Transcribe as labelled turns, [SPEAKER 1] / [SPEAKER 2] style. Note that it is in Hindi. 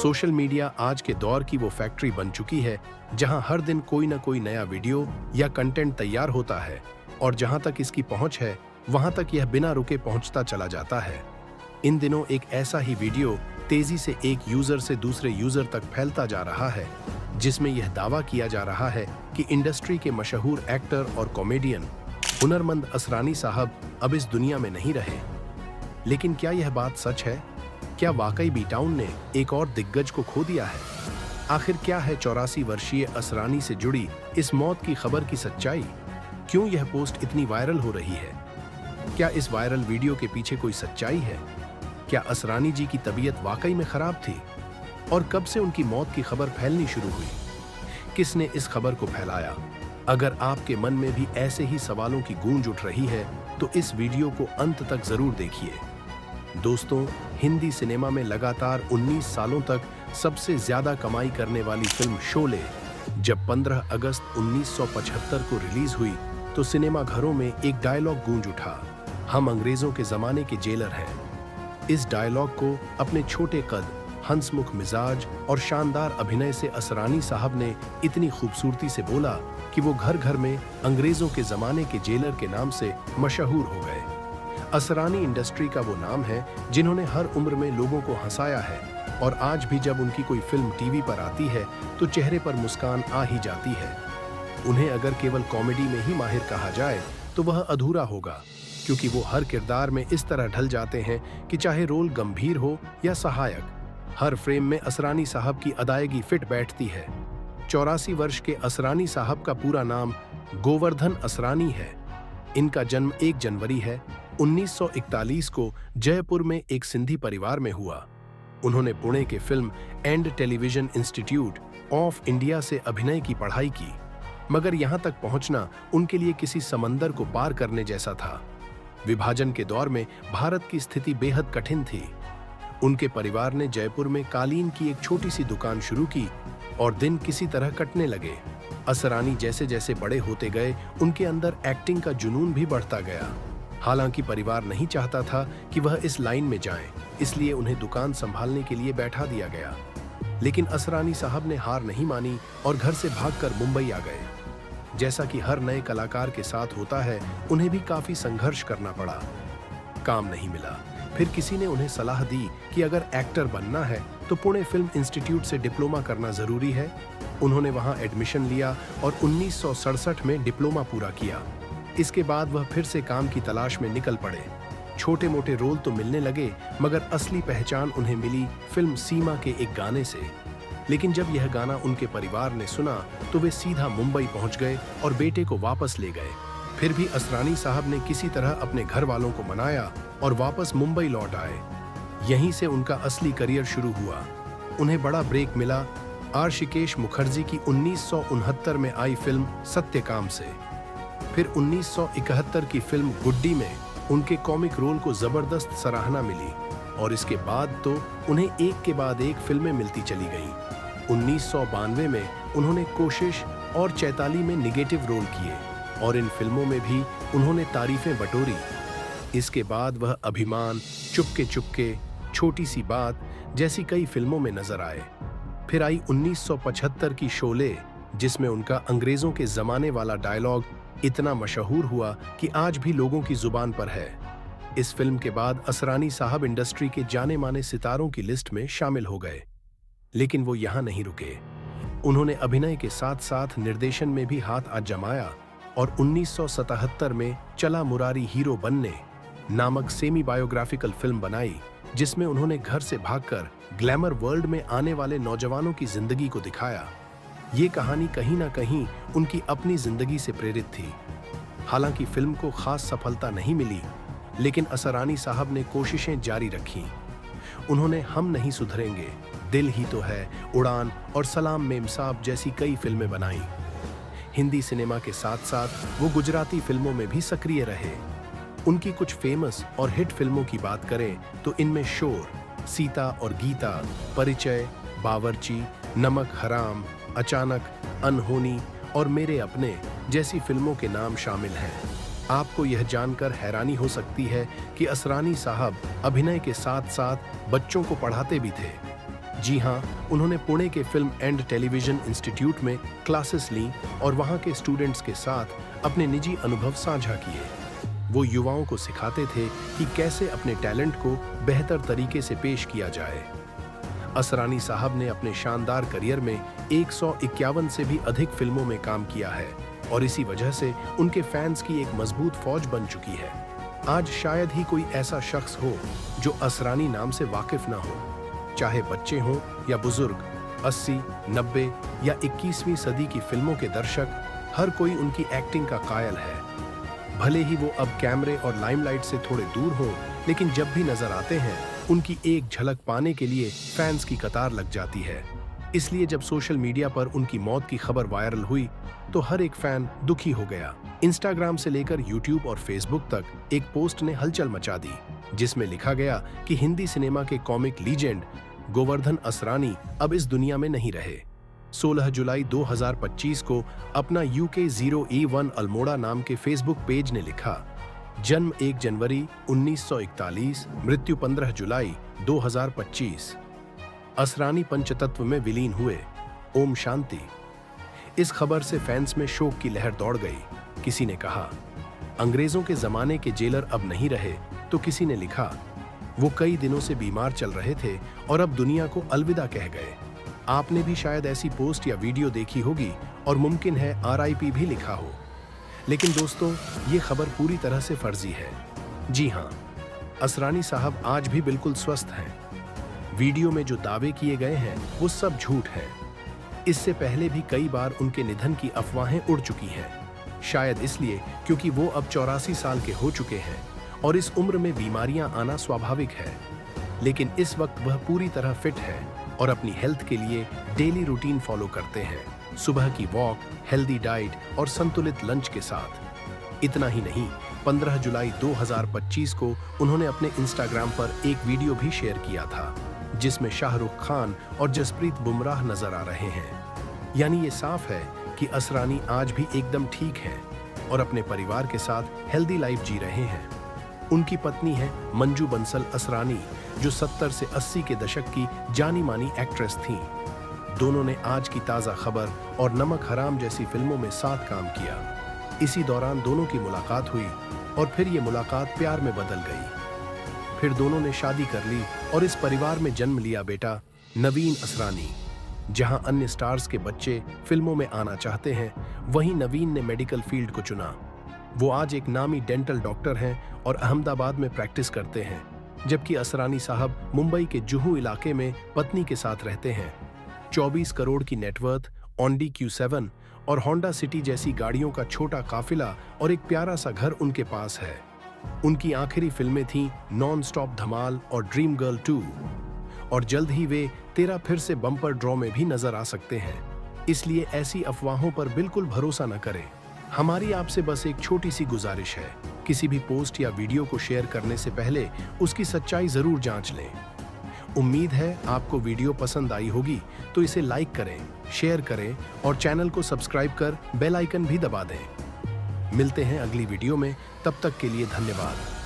[SPEAKER 1] सोशल मीडिया आज के दौर की वो फैक्ट्री बन चुकी है जहां हर दिन कोई ना कोई नया वीडियो या कंटेंट तैयार होता है और जहां तक इसकी पहुंच है वहां तक यह बिना रुके पहुंचता चला जाता है। इन दिनों एक ऐसा ही वीडियो तेजी से एक यूजर से दूसरे यूजर तक फैलता जा रहा है जिसमें यह दावा किया जा रहा है कि इंडस्ट्री के मशहूर एक्टर और कॉमेडियन हुनरमंद असरानी साहब अब इस दुनिया में नहीं रहे। लेकिन क्या यह बात सच है? क्या वाकई बी टाउन ने एक और दिग्गज को खो दिया है? आखिर क्या है 84 वर्षीय असरानी से जुड़ी इस मौत की खबर की सच्चाई? क्यों यह पोस्ट इतनी वायरल हो रही है? क्या इस वायरल वीडियो के पीछे कोई सच्चाई है? क्या असरानी जी की तबीयत वाकई में खराब थी? और कब से उनकी मौत की खबर फैलनी शुरू हुई? किसने इस खबर को फैलाया? अगर आपके मन में भी ऐसे ही सवालों की गूंज उठ रही है तो इस वीडियो को अंत तक जरूर देखिए। दोस्तों, हिंदी सिनेमा में लगातार 19 सालों तक सबसे ज्यादा कमाई करने वाली फिल्म शोले जब 15 अगस्त 1975 को रिलीज हुई तो सिनेमा घरों में एक डायलॉग गूंज उठा, हम अंग्रेजों के जमाने के जेलर हैं। इस डायलॉग को अपने छोटे कद, हंसमुख मिजाज और शानदार अभिनय से असरानी साहब ने इतनी खूबसूरती से बोला कि वो घर घर में अंग्रेजों के जमाने के जेलर के नाम से मशहूर हो गए। असरानी इंडस्ट्री का वो नाम है जिन्होंने हर उम्र में लोगों को हंसाया है और आज भी जब उनकी कोई फिल्म टीवी पर आती है तो चेहरे पर मुस्कान आ ही जाती है। उन्हें अगर केवल कॉमेडी में ही माहिर कहा जाए तो वह अधूरा होगा, क्योंकि वो हर किरदार में इस तरह ढल जाते हैं कि चाहे रोल गंभीर हो या सहायक, हर फ्रेम में असरानी साहब की अदायगी फिट बैठती है। 84 वर्ष के असरानी साहब का पूरा नाम गोवर्धन असरानी है। इनका जन्म 1 जनवरी है 1941 को जयपुर में एक सिंधी परिवार में हुआ। उन्होंने पुणे के film and television institute of India से अभिनय की पढ़ाई की, मगर यहां तक पहुंचना उनके लिए किसी समंदर को पार करने जैसा था। विभाजन के दौर में भारत की स्थिति बेहद कठिन थी। उनके परिवार ने जयपुर में कालीन की एक छोटी सी दुकान शुरू की और दिन किसी तरह कटने लगे। असरानी जैसे जैसे बड़े होते गए उनके अंदर एक्टिंग का जुनून भी बढ़ता गया। हालांकि परिवार नहीं चाहता था कि वह इस लाइन में जाएं, इसलिए उन्हें दुकान संभालने के लिए बैठा दिया गया। लेकिन असरानी साहब ने हार नहीं मानी और घर से भागकर मुंबई आ गए। जैसा कि हर नए कलाकार के साथ होता है, उन्हें भी काफी संघर्ष करना पड़ा। काम नहीं मिला। फिर किसी ने उन्हें सलाह दी कि अगर एक्टर बनना है तो पुणे फिल्म इंस्टीट्यूट से डिप्लोमा करना जरूरी है। उन्होंने वहां एडमिशन लिया और 1967 में डिप्लोमा पूरा किया। इसके बाद वह फिर से काम की तलाश में निकल पड़े। छोटे मोटे रोल तो मिलने लगे, मगर असली पहचान उन्हें मिली फिल्म सीमा के एक गाने से। लेकिन जब यह गाना उनके परिवार ने सुना तो वे सीधा मुंबई पहुंच गए और बेटे को वापस ले गए। फिर भी असरानी साहब ने किसी तरह अपने घर वालों को मनाया और वापस मुंबई लौट आए। यहीं से उनका असली करियर शुरू हुआ। उन्हें बड़ा ब्रेक मिला आशिकेश मुखर्जी की 1969 में आई फिल्म सत्यकाम से। फिर 1971 की फिल्म गुड्डी में उनके कॉमिक रोल को जबरदस्त सराहना मिली और इसके बाद तो उन्हें एक के बाद एक फिल्में मिलती चली गईं। 1992 में उन्होंने कोशिश और चैताली में निगेटिव रोल किए और इन फिल्मों में भी उन्होंने तारीफें बटोरी। इसके बाद वह अभिमान, चुपके चुपके, छोटी सी बात जैसी कई फिल्मों में नजर आए। फिर आई 1975 की शोले, जिसमें उनका अंग्रेजों के जमाने वाला डायलॉग इतना मशहूर हुआ कि आज भी लोगों की जुबान पर है। इस फिल्म के बाद असरानी साहब इंडस्ट्री के जाने माने सितारों की लिस्ट में शामिल हो गए। लेकिन वो यहां नहीं रुके। उन्होंने अभिनय के साथ साथ निर्देशन में भी हाथ आजमाया और 1977 में चला मुरारी हीरो बनने नामक सेमी बायोग्राफिकल फिल्म बनाई, जिसमें उन्होंने घर से भागकर ग्लैमर वर्ल्ड में आने वाले नौजवानों की जिंदगी को दिखाया। ये कहानी कहीं ना कहीं उनकी अपनी जिंदगी से प्रेरित थी। हालांकि फिल्म को खास सफलता नहीं मिली, लेकिन असरानी साहब ने कोशिशें जारी रखीं। उन्होंने हम नहीं सुधरेंगे, दिल ही तो है, उड़ान और सलाम मेम साहब जैसी कई फिल्में बनाई। हिंदी सिनेमा के साथ साथ वो गुजराती फिल्मों में भी सक्रिय रहे। उनकी कुछ फेमस और हिट फिल्मों की बात करें तो इनमें शोर, सीता और गीता, परिचय, बावर्ची, नमक हराम, अचानक, अनहोनी और मेरे अपने जैसी फिल्मों के नाम शामिल हैं। आपको यह जानकर हैरानी हो सकती है कि असरानी साहब अभिनय के साथ साथ बच्चों को पढ़ाते भी थे। जी हाँ, उन्होंने पुणे के फिल्म एंड टेलीविजन इंस्टीट्यूट में क्लासेस ली और वहाँ के स्टूडेंट्स के साथ अपने निजी अनुभव साझा किए। वो युवाओं को सिखाते थे कि कैसे अपने टैलेंट को बेहतर तरीके से पेश किया जाए। असरानी साहब ने अपने शानदार करियर में 151 से भी अधिक फिल्मों में काम किया है और इसी वजह से उनके फैंस की एक मजबूत फौज बन चुकी है। आज शायद ही कोई ऐसा शख्स हो जो असरानी नाम से वाकिफ ना हो, चाहे बच्चे हों या बुजुर्ग। 80, 90 या 21वीं सदी की फिल्मों के दर्शक, हर कोई उनकी एक्टिंग का कायल है। भले ही वो अब कैमरे और लाइमलाइट से थोड़े दूर हो, लेकिन जब भी नजर आते हैं उनकी एक झलक पाने के लिए फैंस की कतार लग जाती है। इसलिए जब सोशल मीडिया पर उनकी मौत की खबर वायरल हुई तो हर एक फैन दुखी हो गया। इंस्टाग्राम से लेकर यूट्यूब और फेसबुक तक एक पोस्ट ने हलचल मचा दी, जिसमें लिखा गया कि हिंदी सिनेमा के कॉमिक लीजेंड गोवर्धन असरानी अब इस दुनिया में नहीं रहे। 16 जुलाई 2025 को अपना UK0E1 अल्मोड़ा नाम के फेसबुक पेज ने लिखा, जन्म 1 जनवरी 1941, मृत्यु 15 जुलाई 2025। असरानी पंचतत्व में विलीन हुए, ओम शांति। इस खबर से फैंस में शोक की लहर दौड़ गई। किसी ने कहा, अंग्रेजों के जमाने के जेलर अब नहीं रहे, तो किसी ने लिखा, वो कई दिनों से बीमार चल रहे थे और अब दुनिया को अलविदा कह गए। आपने भी शायद ऐसी पोस्ट या वीडियो देखी होगी और मुमकिन है RIP भी लिखा हो। लेकिन दोस्तों, ये खबर पूरी तरह से फर्जी है। जी हाँ, असरानी साहब आज भी बिल्कुल स्वस्थ हैं। वीडियो में जो दावे किए गए हैं वो सब झूठ है। इससे पहले भी कई बार उनके निधन की अफवाहें उड़ चुकी हैं, शायद इसलिए क्योंकि वो अब 84 साल के हो चुके हैं और इस उम्र में बीमारियां आना स्वाभाविक है। लेकिन इस वक्त वह पूरी तरह फिट है और अपनी हेल्थ के लिए डेली रूटीन फॉलो करते हैं, सुबह की वॉक, हेल्दी डाइट और संतुलित लंच के साथ। इतना ही नहीं, 15 जुलाई 2025 को उन्होंने अपने इंस्टाग्राम पर एक वीडियो भी शेयर किया था, जिसमें शाहरुख खान और जसप्रीत बुमराह नजर आ रहे हैं। यानी ये साफ है कि असरानी आज भी एकदम ठीक हैं और अपने परिवार के साथ हेल्दी लाइफ जी रहे हैं। उनकी पत्नी है मंजू बंसल असरानी, जो 70 से 80 के दशक की जानी मानी एक्ट्रेस थीं। दोनों ने आज की ताज़ा खबर और नमक हराम जैसी फिल्मों में साथ काम किया। इसी दौरान दोनों की मुलाकात हुई और फिर ये मुलाकात प्यार में बदल गई। फिर दोनों ने शादी कर ली और इस परिवार में जन्म लिया बेटा नवीन असरानी। जहां अन्य स्टार्स के बच्चे फिल्मों में आना चाहते हैं, वहीं नवीन ने मेडिकल फील्ड को चुना। वो आज एक नामी डेंटल डॉक्टर हैं और अहमदाबाद में प्रैक्टिस करते हैं, जबकि असरानी साहब मुंबई के जुहू इलाके में पत्नी के साथ रहते हैं। 24 करोड़ की नेटवर्थ, ऑडी Q7 और होंडा सिटी जैसी गाड़ियों का छोटा काफिला और एक प्यारा सा घर उनके पास है। उनकी आखिरी फिल्में थीं नॉन स्टॉप धमाल और ड्रीम गर्ल 2, और जल्द ही वे 13 फिर से बम्पर ड्रॉ में भी नजर आ सकते हैं। इसलिए ऐसी अफवाहों पर बिल्कुल भरोसा न करें। हमारी आपसे बस एक छोटी सी गुजारिश है, किसी भी पोस्ट या वीडियो को शेयर करने से पहले उसकी सच्चाई जरूर जांच लें। उम्मीद है आपको वीडियो पसंद आई होगी, तो इसे लाइक करें, शेयर करें और चैनल को सब्सक्राइब कर बेल आइकन भी दबा दें। मिलते हैं अगली वीडियो में, तब तक के लिए धन्यवाद।